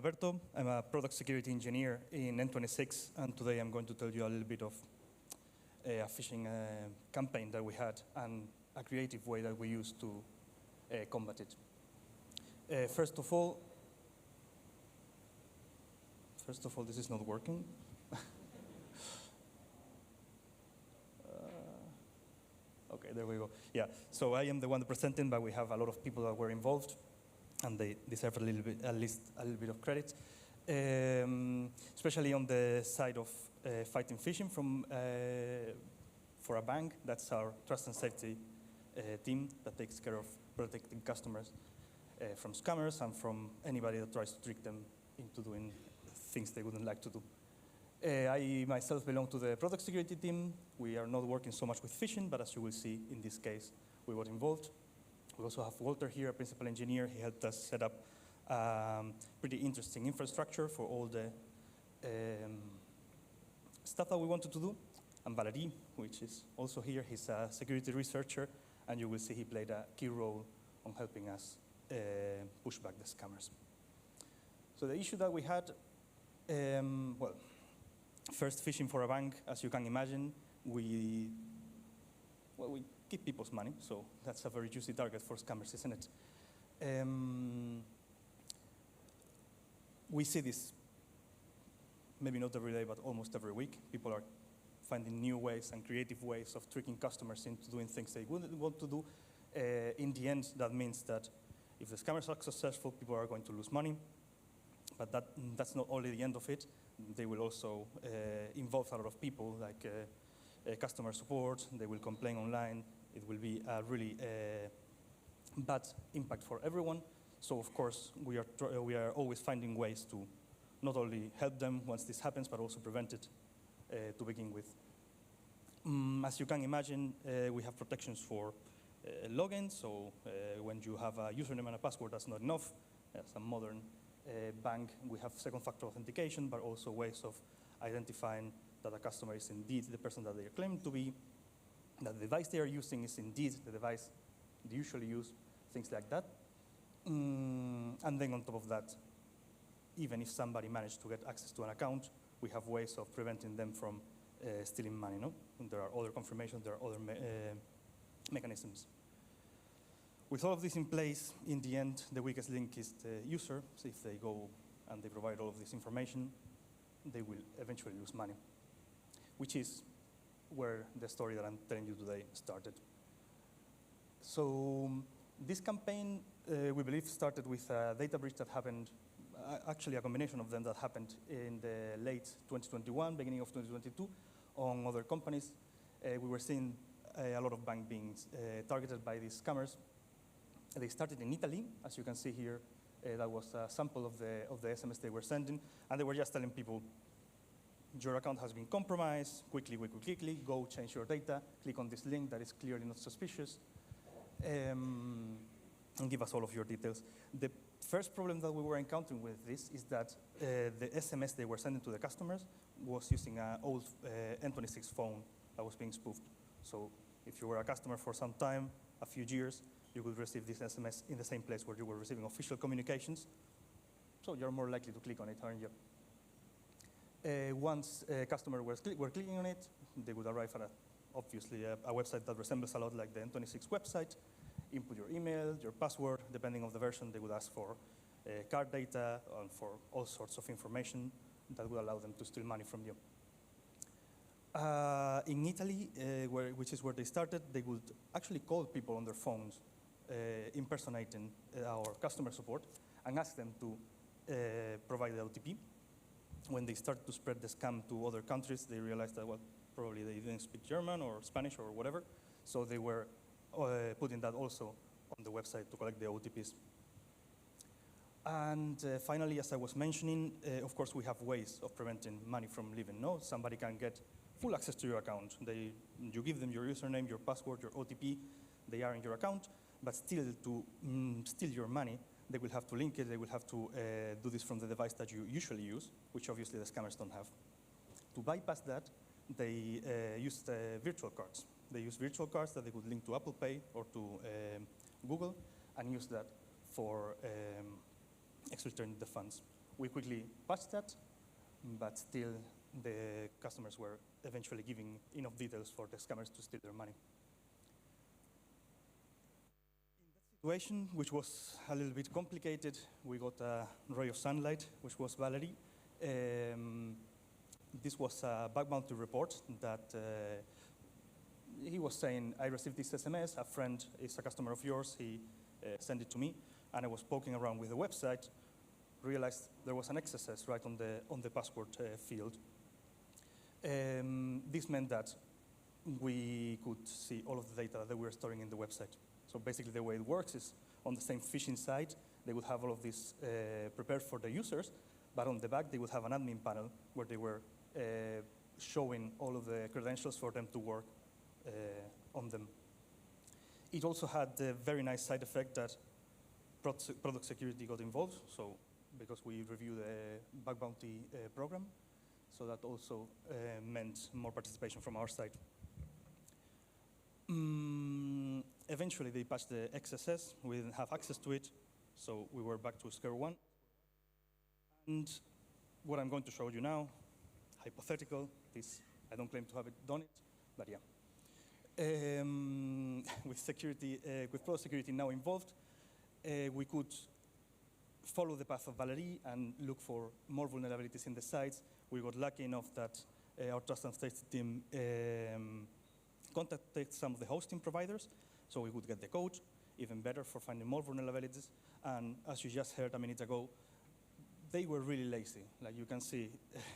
Alberto. I'm a product security engineer in N26, and today I'm going to tell you a little bit of a phishing campaign that we had and a creative way that we used to combat it. First of all, this is not working. Okay, there we go. Yeah, so I am the one presenting, but we have a lot of people that were involved, and they deserve a little bit, at least a little bit of credit, especially on the side of fighting phishing for a bank. That's our trust and safety team that takes care of protecting customers from scammers and from anybody that tries to trick them into doing things they wouldn't like to do. I myself belong to the product security team. We are not working so much with phishing, but as you will see in this case, we got involved. We also have Walter here, a principal engineer. He helped us set up pretty interesting infrastructure for all the stuff that we wanted to do. And Valerie, which is also here, he's a security researcher, and you will see he played a key role on helping us push back the scammers. So the issue that we had, well, first, phishing for a bank, as you can imagine, we keep people's money, so that's a very juicy target for scammers, isn't it? We see this, maybe not every day, but almost every week. People are finding new ways and creative ways of tricking customers into doing things they wouldn't want to do. In the end, that means that if the scammers are successful, people are going to lose money. But that's not only the end of it. They will also involve a lot of people, like customer support. They will complain online. It will be a really bad impact for everyone. So of course, we are always finding ways to not only help them once this happens, but also prevent it to begin with. As you can imagine, we have protections for login. So when you have a username and a password, that's not enough. As a modern bank, we have second-factor authentication, but also ways of identifying that a customer is indeed the person that they are claiming to be, that the device they are using is indeed the device they usually use, things like that. And then on top of that, even if somebody managed to get access to an account, we have ways of preventing them from stealing money. No? And there are other confirmations, there are other mechanisms. With all of this in place, in the end, the weakest link is the user. So if they go and they provide all of this information, they will eventually lose money, which is where the story that I'm telling you today started. So this campaign, we believe, started with a data breach that happened, actually a combination of them that happened in the late 2021, beginning of 2022, on other companies. We were seeing a lot of banks being targeted by these scammers. They started in Italy, as you can see here. That was a sample of the SMS they were sending, and they were just telling people, your account has been compromised, quickly, go change your data, click on this link that is clearly not suspicious, and give us all of your details. The first problem that we were encountering with this is that the SMS they were sending to the customers was using an old N26 phone that was being spoofed. So if you were a customer for some time, a few years, you would receive this SMS in the same place where you were receiving official communications. So you're more likely to click on it, aren't you? Once customers were clicking on it, they would arrive at, obviously, a website that resembles a lot like the N26 website. Input your email, your password. Depending on the version, they would ask for card data and for all sorts of information that would allow them to steal money from you. In Italy, which is where they started, they would actually call people on their phones, impersonating our customer support, and ask them to provide the OTP. When they started to spread the scam to other countries, they realized that, well, probably they didn't speak German or Spanish or whatever, so they were putting that also on the website to collect the OTPs. And finally, as I was mentioning, of course, we have ways of preventing money from leaving. No, somebody can get full access to your account. You give them your username, your password, your OTP. They are in your account, but still to steal your money, they will have to link it. They will have to do this from the device that you usually use, which obviously the scammers don't have. To bypass that, they used virtual cards. They use virtual cards that they could link to Apple Pay or to Google and use that for exfiltrating the funds. We quickly patched that, but still the customers were eventually giving enough details for the scammers to steal their money. In that situation, which was a little bit complicated, we got a ray of sunlight, which was Valerie. This was a bug bounty report that he was saying, I received this SMS, a friend is a customer of yours, he sent it to me, and I was poking around with the website, realized there was an XSS right on the password field. This meant that we could see all of the data that we were storing in the website. So basically the way it works is on the same phishing site, they would have all of this prepared for the users, but on the back they would have an admin panel where they were showing all of the credentials for them to work on them. It also had the very nice side effect that product security got involved, so because we reviewed the bug bounty program, so that also meant more participation from our side. Eventually, they patched the XSS. We didn't have access to it, so we were back to square one. And what I'm going to show you now, hypothetical, this, I don't claim to have it done it, but yeah. With security, with product security now involved, we could follow the path of Valerie and look for more vulnerabilities in the sites. We got lucky enough that our trust and safety team contacted some of the hosting providers, so we would get the code, even better for finding more vulnerabilities. And as you just heard a minute ago, they were really lazy. Like you can see,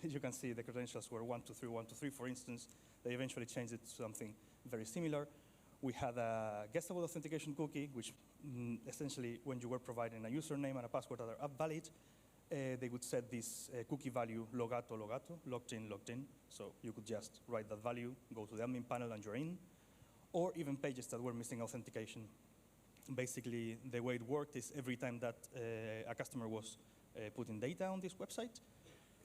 the credentials were 123, 123, for instance. They eventually changed it to something very similar. We had a guessable authentication cookie, which essentially, when you were providing a username and a password that are valid, they would set this cookie value logato, logato, logged in. So you could just write that value, go to the admin panel, and you're in. Or even pages that were missing authentication. Basically, the way it worked is every time that a customer was putting data on this website,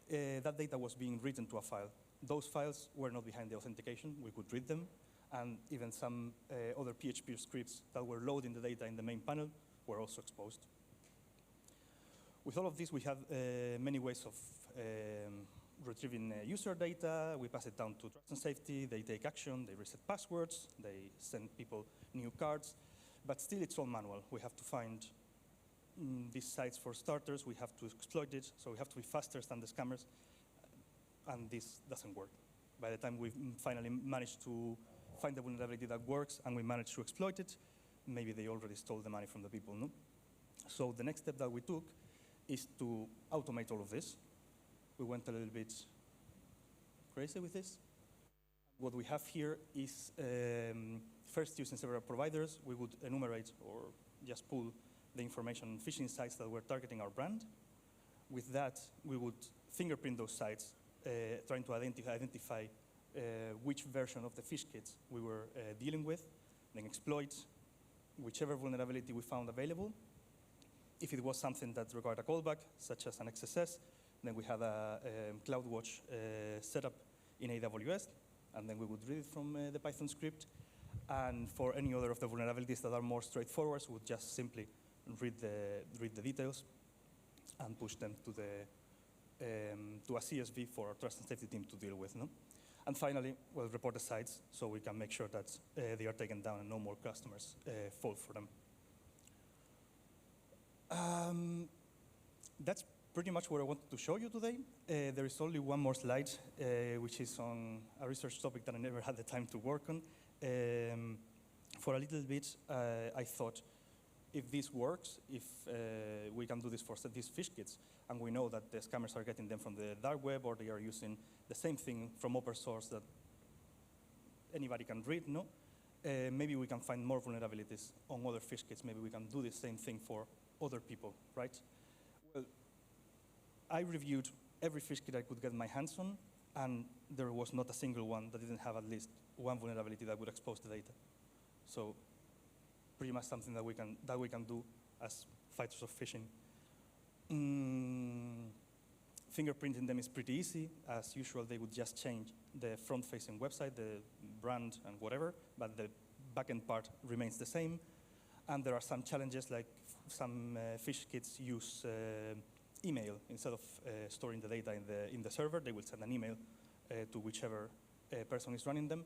that data was being written to a file. Those files were not behind the authentication. We could read them. And even some other PHP scripts that were loading the data in the main panel were also exposed. With all of this, we have many ways of retrieving user data. We pass it down to trust and safety. They take action. They reset passwords. They send people new cards. But still, it's all manual. We have to find these sites for starters. We have to exploit it. So we have to be faster than the scammers. And this doesn't work. By the time we finally managed to find the vulnerability that works and we managed to exploit it, maybe they already stole the money from the people, no? So the next step that we took is to automate all of this. We went a little bit crazy with this. What we have here is first, using several providers, we would enumerate or just pull the information on phishing sites that were targeting our brand. With that, we would fingerprint those sites, trying to identify which version of the phish kits we were dealing with, then exploit whichever vulnerability we found available. If it was something that required a callback, such as an XSS, then we had a CloudWatch setup in AWS, and then we would read it from the Python script. And for any other of the vulnerabilities that are more straightforward, we would just simply read the details and push them to a CSV for our trust and safety team to deal with. No? And finally, we'll report the sites so we can make sure that they are taken down and no more customers fall for them. That's pretty much what I wanted to show you today. There is only one more slide, which is on a research topic that I never had the time to work on. For a little bit, I thought, if this works, if we can do this for these phish kits, and we know that the scammers are getting them from the dark web, or they are using the same thing from open source that anybody can read, no? Maybe we can find more vulnerabilities on other phish kits. Maybe we can do the same thing for other people, right? Well, I reviewed every phish kit I could get my hands on, and there was not a single one that didn't have at least one vulnerability that would expose the data. So pretty much something that we can do as fighters of phishing. Fingerprinting them is pretty easy. As usual, they would just change the front-facing website, the brand and whatever, but the backend part remains the same. And there are some challenges, like some phish kits use email. Instead of storing the data in the server, they will send an email to whichever person is running them.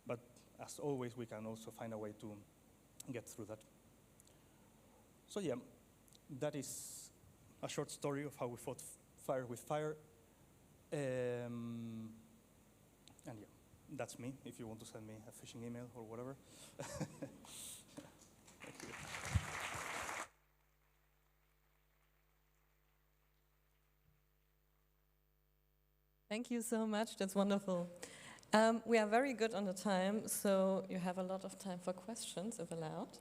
But as always, we can also find a way to get through that. So yeah, that is a short story of how we fought fire with fire. And yeah, that's me, if you want to send me a phishing email or whatever. Thank you. Thank you so much, that's wonderful. We are very good on the time, so you have a lot of time for questions, if allowed.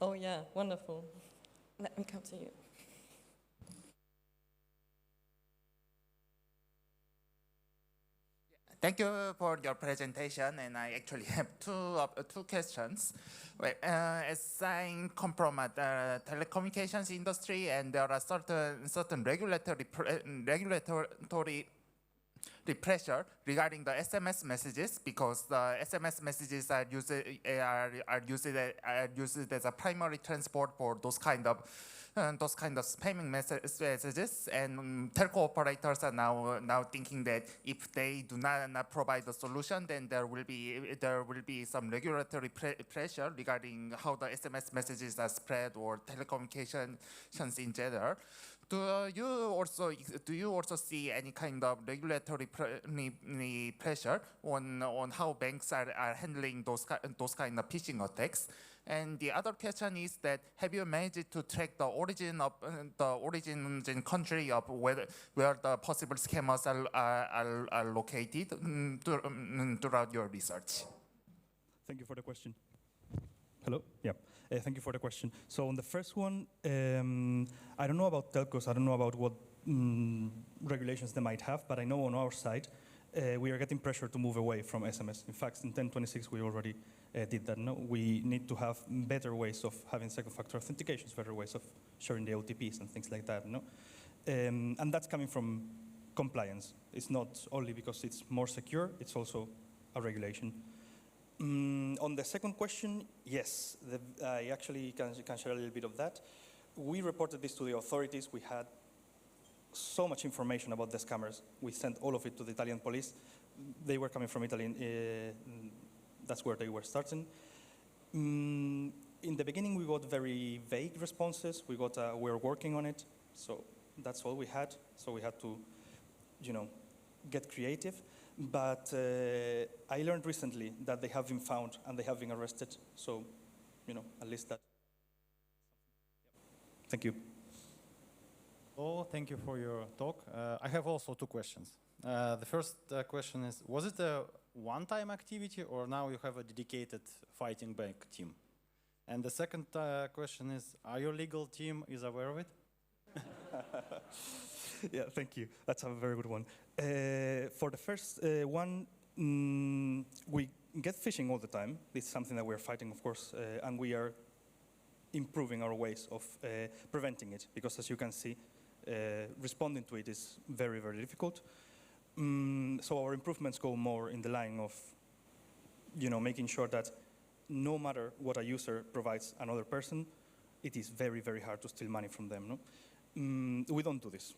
Oh yeah, wonderful. Let me come to you. Thank you for your presentation, and I actually have two questions. Well, as I come from the telecommunications industry, and there are certain regulatory pressure regarding the SMS messages, because the SMS messages are used as a primary transport for those kind of spamming messages, and telco operators are now thinking that if they do not provide a solution, then there will be some regulatory pressure regarding how the SMS messages are spread, or telecommunications in general. Do you also see any kind of regulatory pressure on how banks are handling those kind of phishing attacks? And the other question is that, have you managed to track the origin and country of where the possible scammers are located throughout your research? Thank you for the question. Hello? Yeah. Thank you for the question. So on the first one, I don't know about telcos. I don't know about what regulations they might have, but I know on our side, we are getting pressure to move away from SMS. In fact, in 1026, we already did that. No, we need to have better ways of having second-factor authentications, better ways of sharing the OTPs and things like that. No, and that's coming from compliance. It's not only because it's more secure; it's also a regulation. On the second question, yes, I actually can share a little bit of that. We reported this to the authorities. We had so much information about the scammers. We sent all of it to the Italian police. They were coming from Italy. That's where they were starting. In the beginning, we got very vague responses. We're working on it. So that's all we had. So we had to, get creative. But I learned recently that they have been found and they have been arrested. So, at least that. Thank you. Oh, thank you for your talk. I have also two questions. The first question is, was it a one-time activity, or now you have a dedicated fighting back team? And the second question is, are your legal team is aware of it? Yeah, thank you. That's a very good one. For the first one, we get phishing all the time. This is something that we're fighting, of course, and we are improving our ways of preventing it, because as you can see, responding to it is very, very difficult. So our improvements go more in the line of, making sure that no matter what a user provides another person, it is very, very hard to steal money from them. No? We don't do this.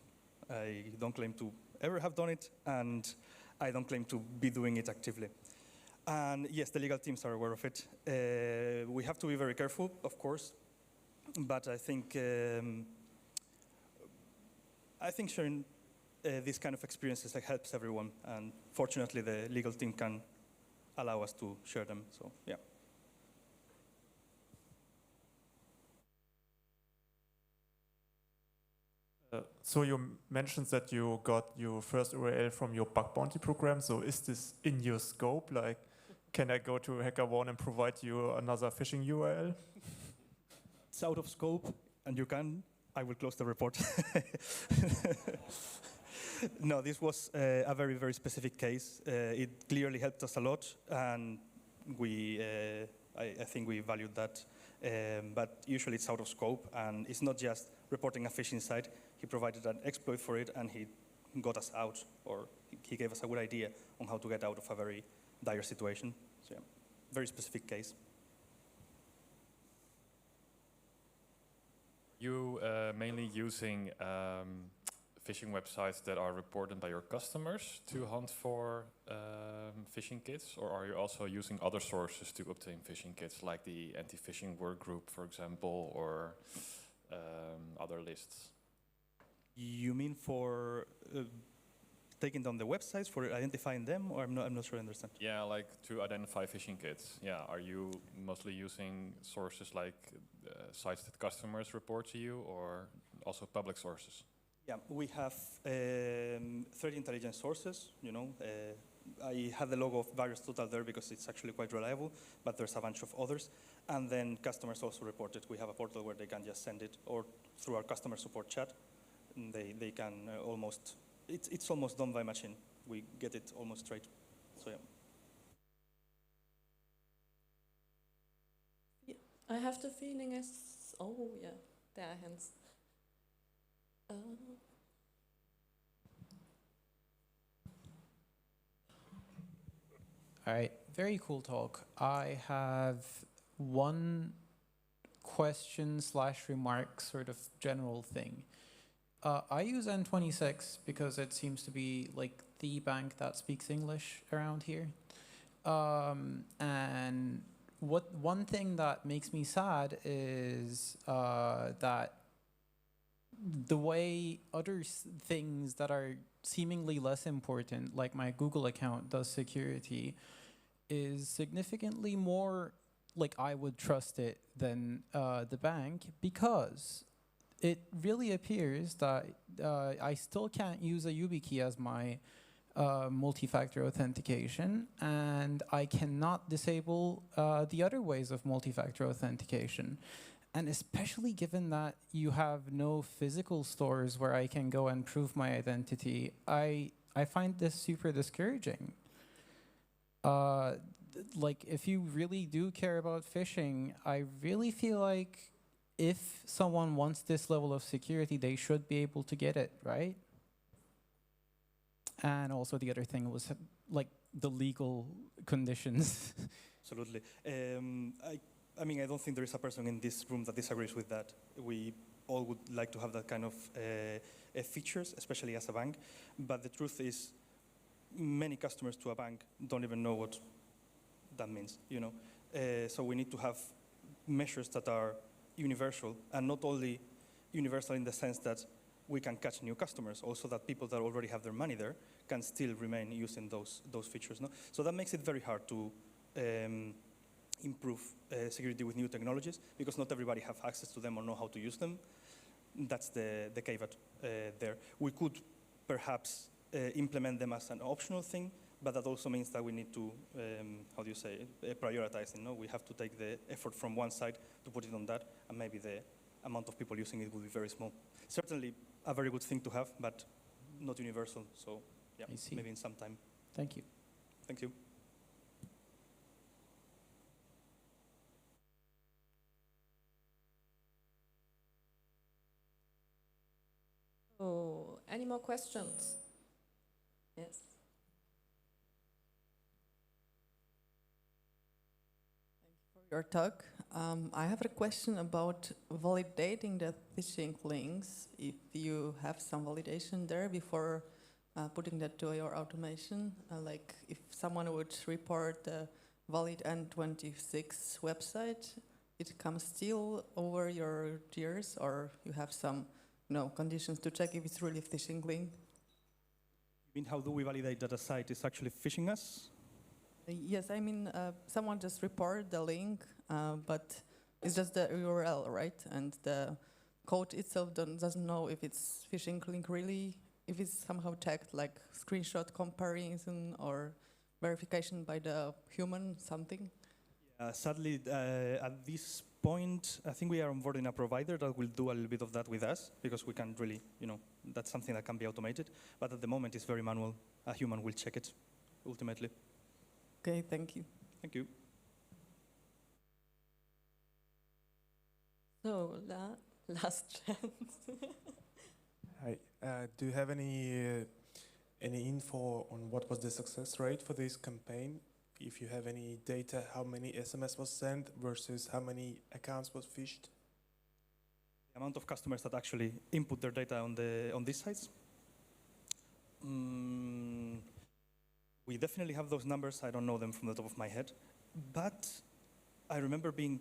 I don't claim to ever have done it, and I don't claim to be doing it actively. And yes, the legal teams are aware of it. We have to be very careful, of course, but I think sharing these kind of experiences helps everyone, and fortunately the legal team can allow us to share them, so yeah. So you mentioned that you got your first URL from your bug bounty program. So is this in your scope? Like, can I go to HackerOne and provide you another phishing URL? It's out of scope, and I will close the report. No, this was a very, very specific case. It clearly helped us a lot, and I think we valued that. But usually it's out of scope, and it's not just reporting a phishing site. He provided an exploit for it, and he got us out, or he gave us a good idea on how to get out of a very dire situation. So yeah, very specific case. You mainly using phishing websites that are reported by your customers to hunt for phishing kits, or are you also using other sources to obtain phishing kits, like the anti-phishing work group, for example, or other lists? You mean for taking down the websites, for identifying them, or I'm not sure I understand. Yeah, like to identify phishing kits. Yeah, are you mostly using sources like sites that customers report to you, or also public sources? Yeah, we have threat intelligence sources. You know, I have the logo of Virus Total there because it's actually quite reliable, but there's a bunch of others. And then customers also report it. We have a portal where they can just send it, or through our customer support chat, they can almost, it's almost done by machine. We get it almost straight. So yeah. I have the feeling oh yeah, there are hands. All right, very cool talk. I have one question / remark, sort of general thing. I use N26 because it seems to be like the bank that speaks English around here. And one thing that makes me sad is that the way other things that are seemingly less important, like my Google account does security, is significantly more like I would trust it than the bank, because it really appears that I still can't use a YubiKey as my multi-factor authentication, and I cannot disable the other ways of multi-factor authentication. And especially given that you have no physical stores where I can go and prove my identity, I find this super discouraging. Like, if you really do care about phishing, I really feel like if someone wants this level of security, they should be able to get it, right? And also the other thing was like the legal conditions. Absolutely. I mean, I don't think there is a person in this room that disagrees with that. We all would like to have that kind of features, especially as a bank. But the truth is, many customers to a bank don't even know what that means, you know. So we need to have measures that are universal, and not only universal in the sense that we can catch new customers, also that people that already have their money there can still remain using those features. No? So that makes it very hard to improve security with new technologies, because not everybody have access to them or know how to use them. That's the caveat there. We could perhaps implement them as an optional thing, but that also means that we need to, how do you say, prioritize it. No? We have to take the effort from one side to put it on that, and maybe the amount of people using it will be very small. Certainly a very good thing to have, but not universal. So yeah, maybe in some time. Thank you. Thank you. Oh, any more questions? Yes. Thank you for your talk. I have a question about validating the phishing links. If you have some validation there before putting that to your automation, like if someone would report the valid N26 website, it comes still over your tiers, or you have some conditions to check if it's really a phishing link? You mean, how do we validate that a site is actually phishing us? Yes, I mean, someone just reported the link, but it's just the URL, right? And the code itself doesn't know if it's phishing link really, if it's somehow checked, like screenshot comparison or verification by the human, something. Sadly, at this point, I think we are onboarding a provider that will do a little bit of that with us, because we can really, that's something that can be automated. But at the moment, it's very manual. A human will check it, ultimately. Okay, thank you. Thank you. So, last chance. Hi. Do you have any info on what was the success rate for this campaign? If you have any data, how many SMS was sent versus how many accounts was phished? The amount of customers that actually input their data on these sites. We definitely have those numbers. I don't know them from the top of my head, but I remember being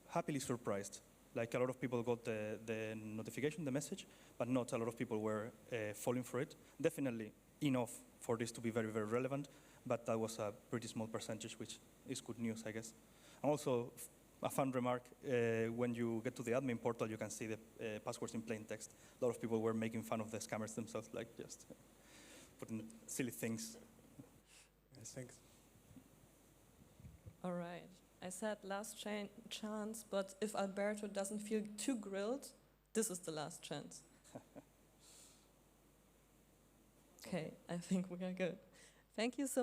happily surprised. Like a lot of people got the notification, the message, but not a lot of people were falling for it. Definitely enough for this to be very, very relevant, but that was a pretty small percentage, which is good news, I guess. And also, a fun remark, when you get to the admin portal, you can see the passwords in plain text. A lot of people were making fun of the scammers themselves, like just putting silly things. Yes, thanks. All right. I said last chance, but if Alberto doesn't feel too grilled, this is the last chance. Okay, I think we are good. Thank you so